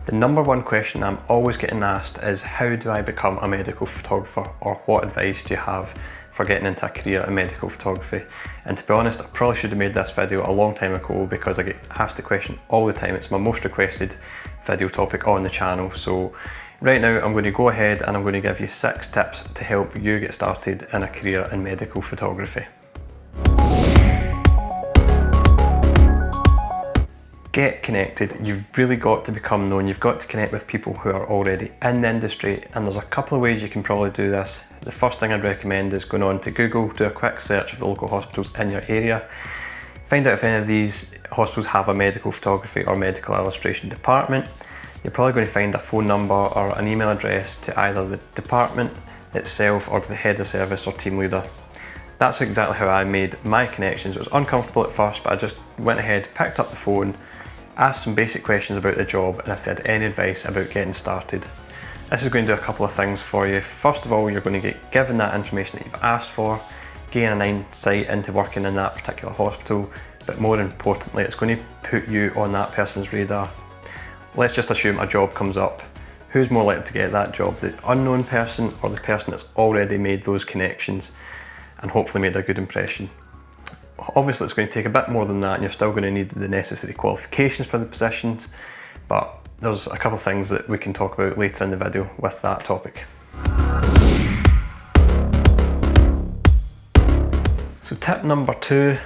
The number one question I'm always getting asked is, how do I become a medical photographer, or what advice do you have for getting into a career in medical photography? And to be honest, I probably should have made this video a long time ago because I get asked the question all the time. It's my most requested video topic on the channel. So right now I'm going to go ahead and I'm going to give you 6 tips to help you get started in a career in medical photography. Get connected. You've really got to become known. You've got to connect with people who are already in the industry, and there's a couple of ways you can probably do this. The first thing I'd recommend is going on to Google, do a quick search of the local hospitals in your area, find out if any of these hospitals have a medical photography or medical illustration department. You're probably going to find a phone number or an email address to either the department itself or to the head of service or team leader. That's exactly how I made my connections. It was uncomfortable at first, but I just went ahead, picked up the phone, ask some basic questions about the job and if they had any advice about getting started. This is going to do a couple of things for you. First of all, you're going to get given that information that you've asked for, gain an insight into working in that particular hospital, but more importantly, it's going to put you on that person's radar. Let's just assume a job comes up. Who's more likely to get that job, the unknown person or the person that's already made those connections and hopefully made a good impression? Obviously it's going to take a bit more than that, and you're still going to need the necessary qualifications for the positions, but there's a couple of things that we can talk about later in the video with that topic. So tip number 2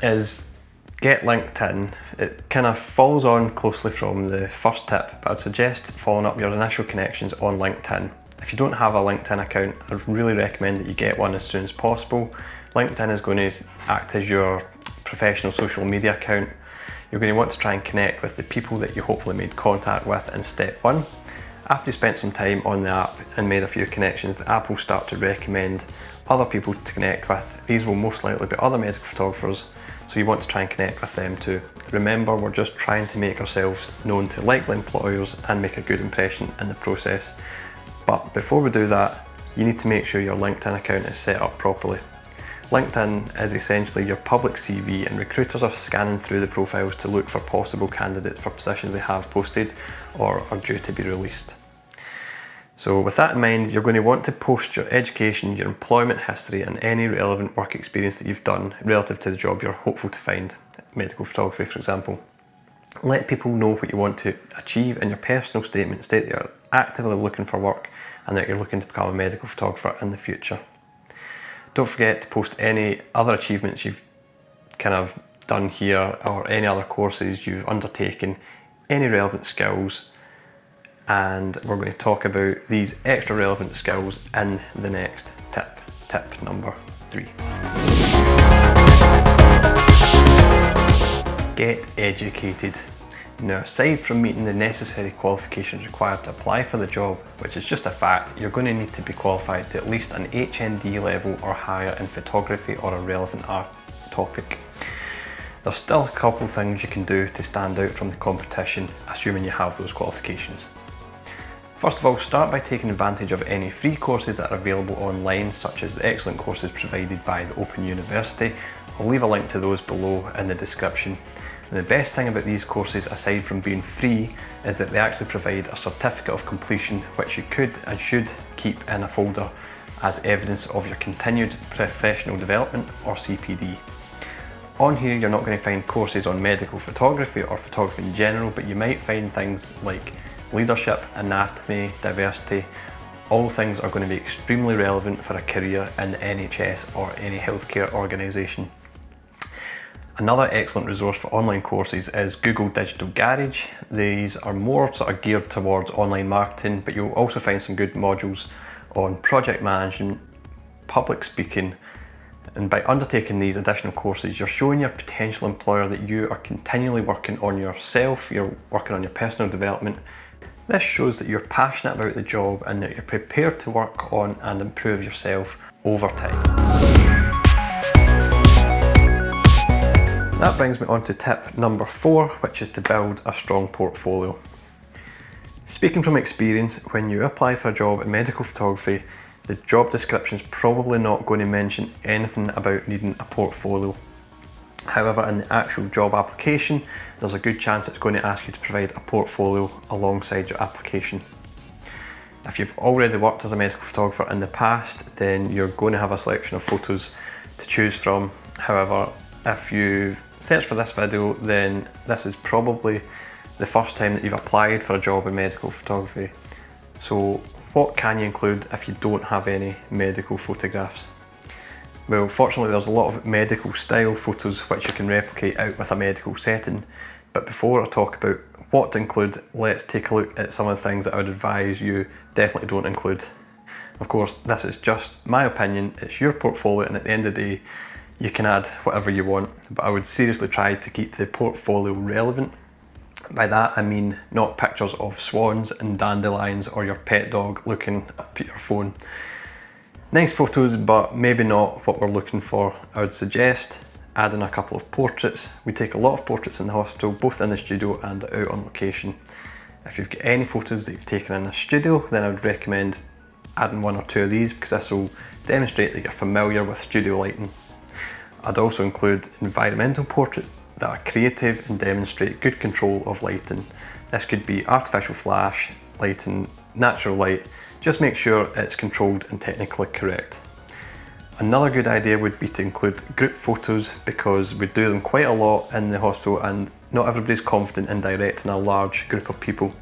is get LinkedIn. It kind of follows on closely from the first tip, but I'd suggest following up your initial connections on LinkedIn. If you don't have a LinkedIn account, I'd really recommend that you get one as soon as possible. LinkedIn is going to act as your professional social media account. You're going to want to try and connect with the people that you hopefully made contact with in step 1. After you spent some time on the app and made a few connections, the app will start to recommend other people to connect with. These will most likely be other medical photographers, so you want to try and connect with them too. Remember, we're just trying to make ourselves known to likely employers and make a good impression in the process. But before we do that, you need to make sure your LinkedIn account is set up properly. LinkedIn is essentially your public CV, and recruiters are scanning through the profiles to look for possible candidates for positions they have posted or are due to be released. So with that in mind, you're going to want to post your education, your employment history and any relevant work experience that you've done relative to the job you're hopeful to find, medical photography for example. Let people know what you want to achieve in your personal statement. State that you're actively looking for work and that you're looking to become a medical photographer in the future. Don't forget to post any other achievements you've kind of done here or any other courses you've undertaken, any relevant skills, and we're going to talk about these extra relevant skills in the next tip, tip number 3. Get educated. Now, aside from meeting the necessary qualifications required to apply for the job, which is just a fact, you're going to need to be qualified to at least an HND level or higher in photography or a relevant art topic. There's still a couple of things you can do to stand out from the competition, assuming you have those qualifications. First of all, start by taking advantage of any free courses that are available online, such as the excellent courses provided by the Open University. I'll leave a link to those below in the description. And the best thing about these courses, aside from being free, is that they actually provide a certificate of completion which you could and should keep in a folder as evidence of your continued professional development, or CPD. On here you're not going to find courses on medical photography or photography in general, but you might find things like leadership, anatomy, diversity. All things are going to be extremely relevant for a career in the NHS or any healthcare organisation. Another excellent resource for online courses is Google Digital Garage. These are more sort of geared towards online marketing, but you'll also find some good modules on project management, public speaking, and by undertaking these additional courses, you're showing your potential employer that you are continually working on yourself, you're working on your personal development. This shows that you're passionate about the job and that you're prepared to work on and improve yourself over time. That brings me on to tip number 4, which is to build a strong portfolio. Speaking from experience, when you apply for a job in medical photography, the job description is probably not going to mention anything about needing a portfolio. However, in the actual job application, there's a good chance it's going to ask you to provide a portfolio alongside your application. If you've already worked as a medical photographer in the past, then you're going to have a selection of photos to choose from. However, if you've searched for this video, then this is probably the first time that you've applied for a job in medical photography. So what can you include if you don't have any medical photographs? Well, fortunately there's a lot of medical style photos which you can replicate out with a medical setting. But before I talk about what to include, let's take a look at some of the things that I would advise you definitely don't include. Of course, this is just my opinion, it's your portfolio, and at the end of the day, you can add whatever you want, but I would seriously try to keep the portfolio relevant. By that I mean not pictures of swans and dandelions or your pet dog looking up at your phone. Nice photos, but maybe not what we're looking for. I would suggest adding a couple of portraits. We take a lot of portraits in the hospital, both in the studio and out on location. If you've got any photos that you've taken in a studio, then I would recommend adding one or two of these, because this will demonstrate that you're familiar with studio lighting. I'd also include environmental portraits that are creative and demonstrate good control of lighting. This could be artificial flash, lighting, natural light. Just make sure it's controlled and technically correct. Another good idea would be to include group photos, because we do them quite a lot in the hospital and not everybody's confident in directing a large group of people.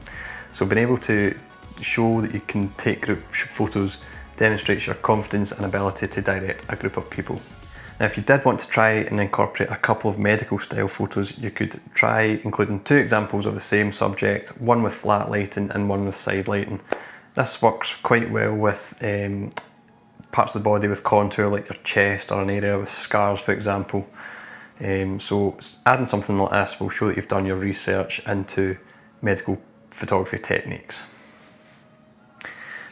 So being able to show that you can take group photos demonstrates your confidence and ability to direct a group of people. Now, if you did want to try and incorporate a couple of medical style photos, you could try including two examples of the same subject, one with flat lighting and one with side lighting. This works quite well with parts of the body with contour, like your chest or an area with scars, for example. So adding something like this will show that you've done your research into medical photography techniques.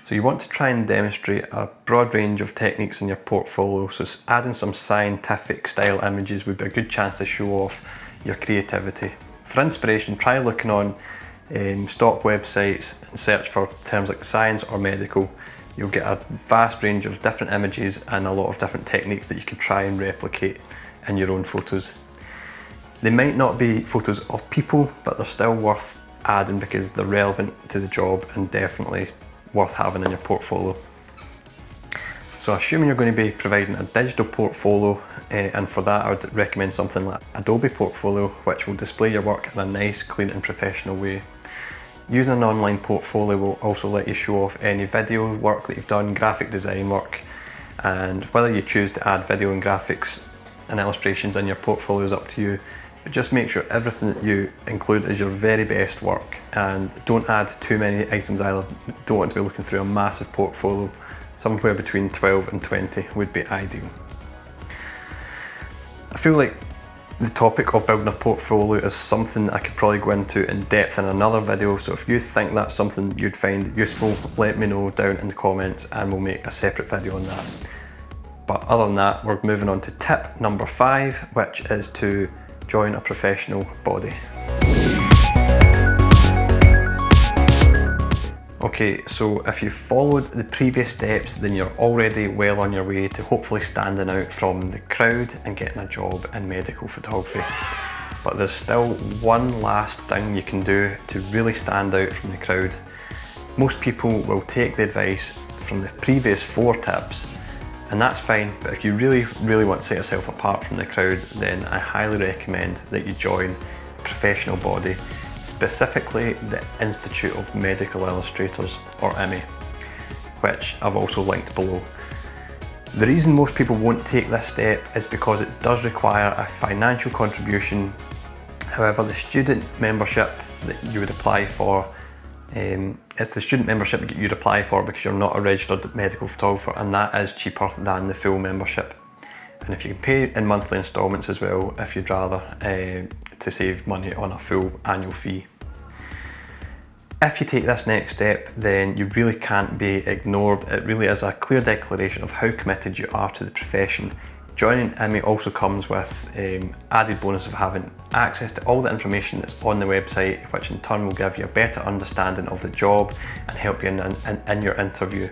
So you want to try and demonstrate a broad range of techniques in your portfolio, so adding some scientific style images would be a good chance to show off your creativity. For inspiration, try looking on stock websites and search for terms like science or medical. You'll get a vast range of different images and a lot of different techniques that you can try and replicate in your own photos. They might not be photos of people, but they're still worth adding because they're relevant to the job and definitely worth having in your portfolio. So assuming you're going to be providing a digital portfolio, and for that I would recommend something like Adobe Portfolio, which will display your work in a nice, clean and professional way. Using an online portfolio will also let you show off any video work that you've done, graphic design work, and whether you choose to add video and graphics and illustrations in your portfolio is up to you. But just make sure everything that you include is your very best work, and don't add too many items either. Don't want to be looking through a massive portfolio. Somewhere between 12 and 20 would be ideal. I feel like the topic of building a portfolio is something that I could probably go into in depth in another video, so if you think that's something you'd find useful, let me know down in the comments and we'll make a separate video on that. But other than that, we're moving on to tip number 5, which is to join a professional body. Okay, so if you followed the previous steps, then you're already well on your way to hopefully standing out from the crowd and getting a job in medical photography. But there's still one last thing you can do to really stand out from the crowd. Most people will take the advice from the previous 4 tips, and that's fine, but if you really want to set yourself apart from the crowd, then I highly recommend that you join a professional body, specifically the Institute of Medical Illustrators, or emmy, which I've also linked below. The reason most people won't take this step is because it does require a financial contribution. However, the student membership that you would apply for, it's the student membership that you'd apply for because you're not a registered medical photographer, and that is cheaper than the full membership. And if you can pay in monthly instalments as well, if you'd rather, to save money on a full annual fee. If you take this next step, then you really can't be ignored. It really is a clear declaration of how committed you are to the profession. Joining emmy also comes with added bonus of having access to all the information that's on the website, which in turn will give you a better understanding of the job and help you in your interview.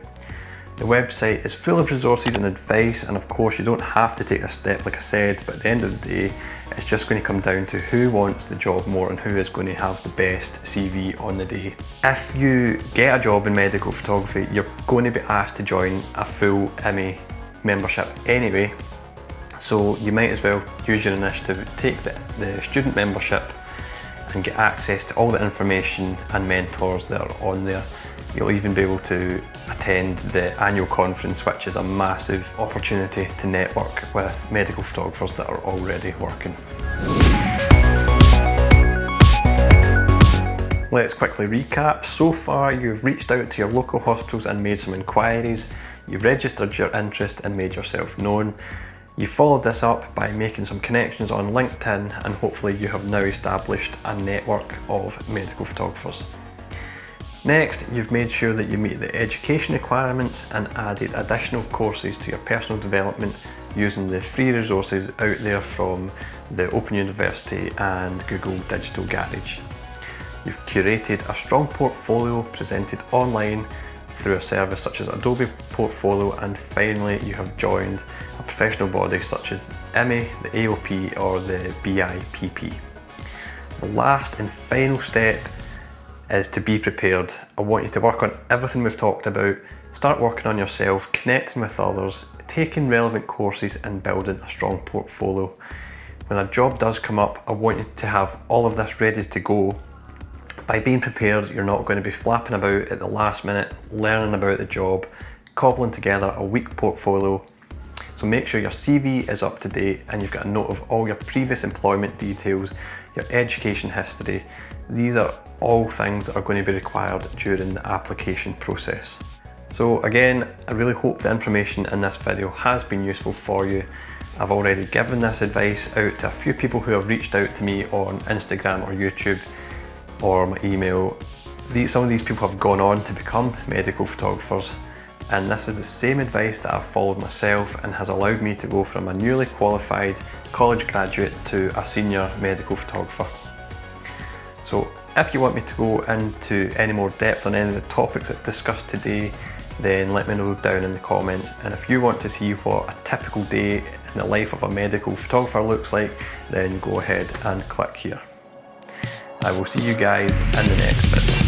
The website is full of resources and advice, and of course you don't have to take this step like I said, but at the end of the day it's just going to come down to who wants the job more and who is going to have the best CV on the day. If you get a job in medical photography, you're going to be asked to join a full Emmy membership anyway, so you might as well use your initiative, take the student membership and get access to all the information and mentors that are on there. You'll even be able to attend the annual conference, which is a massive opportunity to network with medical photographers that are already working. Let's quickly recap. So far you've reached out to your local hospitals and made some inquiries, you've registered your interest and made yourself known, you followed this up by making some connections on LinkedIn, and hopefully you have now established a network of medical photographers. Next, you've made sure that you meet the education requirements and added additional courses to your personal development using the free resources out there from the Open University and Google Digital Garage. You've curated a strong portfolio presented online through a service such as Adobe Portfolio, and finally you have joined a professional body such as Emmy, the AOP or the BIPP. The last and final step is to be prepared. I want you to work on everything we've talked about, start working on yourself, connecting with others, taking relevant courses and building a strong portfolio. When a job does come up, I want you to have all of this ready to go. By being prepared, you're not going to be flapping about at the last minute, learning about the job, cobbling together a weak portfolio. So make sure your CV is up to date and you've got a note of all your previous employment details, your education history. These are all things that are going to be required during the application process. So again, I really hope the information in this video has been useful for you. I've already given this advice out to a few people who have reached out to me on Instagram or YouTube or my email. Some of these people have gone on to become medical photographers, and this is the same advice that I've followed myself and has allowed me to go from a newly qualified college graduate to a senior medical photographer. So if you want me to go into any more depth on any of the topics I've discussed today, then let me know down in the comments. And if you want to see what a typical day in the life of a medical photographer looks like, then go ahead and click here. I will see you guys in the next video.